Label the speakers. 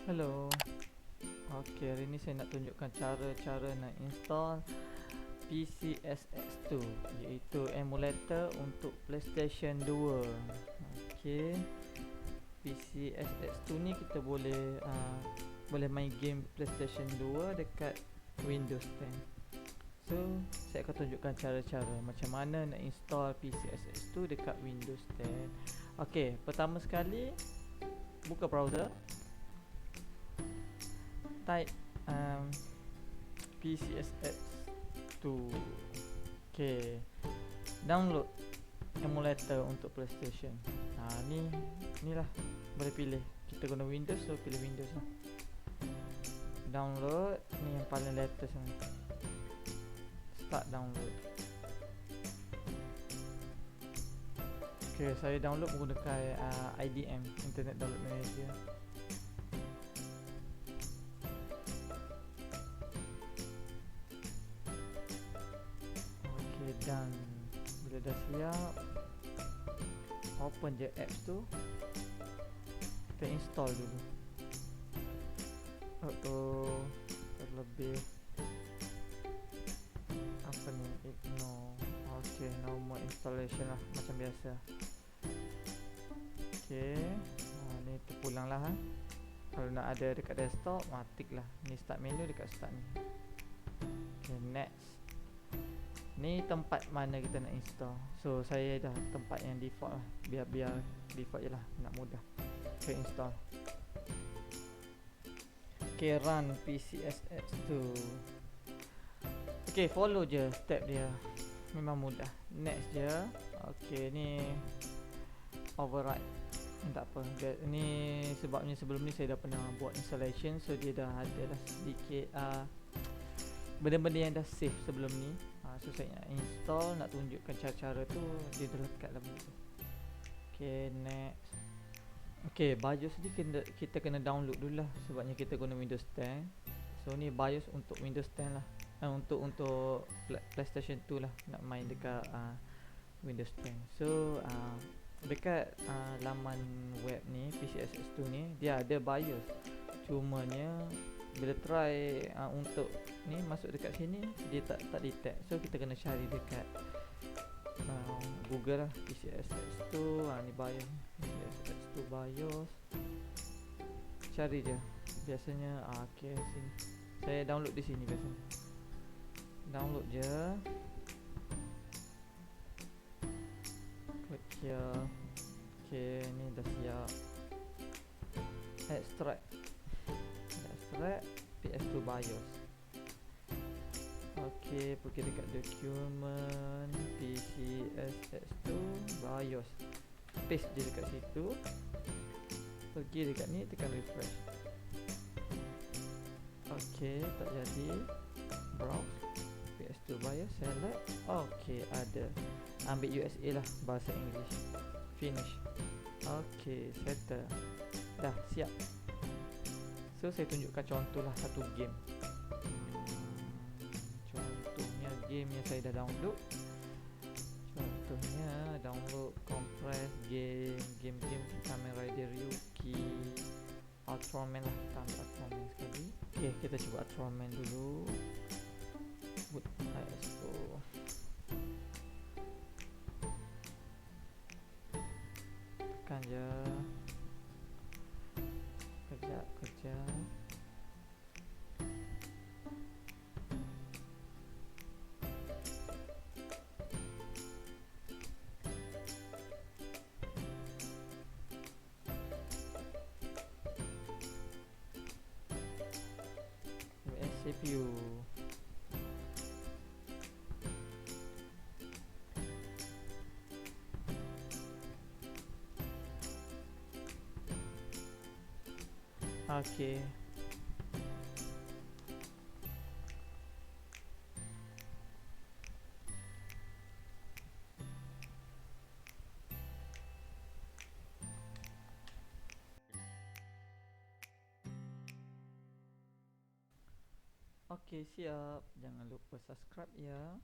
Speaker 1: Hello. Okey, hari ni saya nak tunjukkan cara nak install PCSX2, iaitu emulator untuk PlayStation 2. Okey. PCSX2 ni kita boleh main game PlayStation 2 dekat Windows 10. So, saya akan tunjukkan cara-cara macam mana nak install PCSX2 dekat Windows 10. Okey, pertama sekali buka browser. Type PCSX2. Okay, download emulator untuk PlayStation. Ni lah, boleh pilih. Kita guna Windows, so pilih Windows lah. Download, ni yang paling latest ni. Start download. Okay, saya download menggunakan IDM, Internet Download Manager. Dan bila dah siap, open je apps tu, kita install dulu. Terlebih apa ni, ignore. Okay, normal installation lah macam biasa. Okay, ni terpulang lah. Kalau nak ada dekat desktop, tik lah. Ni start menu dekat start ni. Okay, next. Ni tempat mana kita nak install. So saya dah tempat yang default lah. Biar default je lah, nak mudah. Okay, install. Okay, run PCSX2. Okay, follow je step dia. Memang mudah. Next je. Okay, ni override. Tak apa. Ni sebabnya sebelum ni saya dah pernah buat installation, so dia dah ada dah sedikit benda-benda yang dah save sebelum ni. So saya nak install, nak tunjukkan cara-cara tu, dia dah lekat lah benda tu. Okay, next. Okay, BIOS ni kita kena download dulu lah, sebabnya kita guna Windows 10. So ni BIOS untuk Windows 10 lah, untuk PlayStation 2 lah, nak main dekat Windows 10. So dekat laman web ni, PCSX2 ni, dia ada BIOS. Cumanya bila try untuk ni masuk dekat sini, dia tak detect. So kita kena cari dekat Google lah, PCSX2. Ni BIOS, PCSX2 BIOS. Cari je. Biasanya okay, sini. Saya download di sini biasanya. Download je. Klik here. Okay, ni dah siap. Extract PS2 BIOS. Ok, pergi dekat document PCSX2 BIOS, paste je dekat situ. Pergi dekat ni, tekan refresh. Ok, tak jadi. Browse PS2 BIOS, select. Ok, ada. Ambil USA lah, bahasa English. Finish. Ok, settle. Dah siap. So saya tunjukkan contoh lah satu game. Contohnya game yang saya dah download. Contohnya download compress game Kamen Rider Ryuki, Ultraman lah, kita ambil Ultraman sekali. Okay, kita cuba Ultraman dulu. Boot ISO. Tekan je. Kejap. CPU. Okay. Okay, siap. Jangan lupa subscribe ya.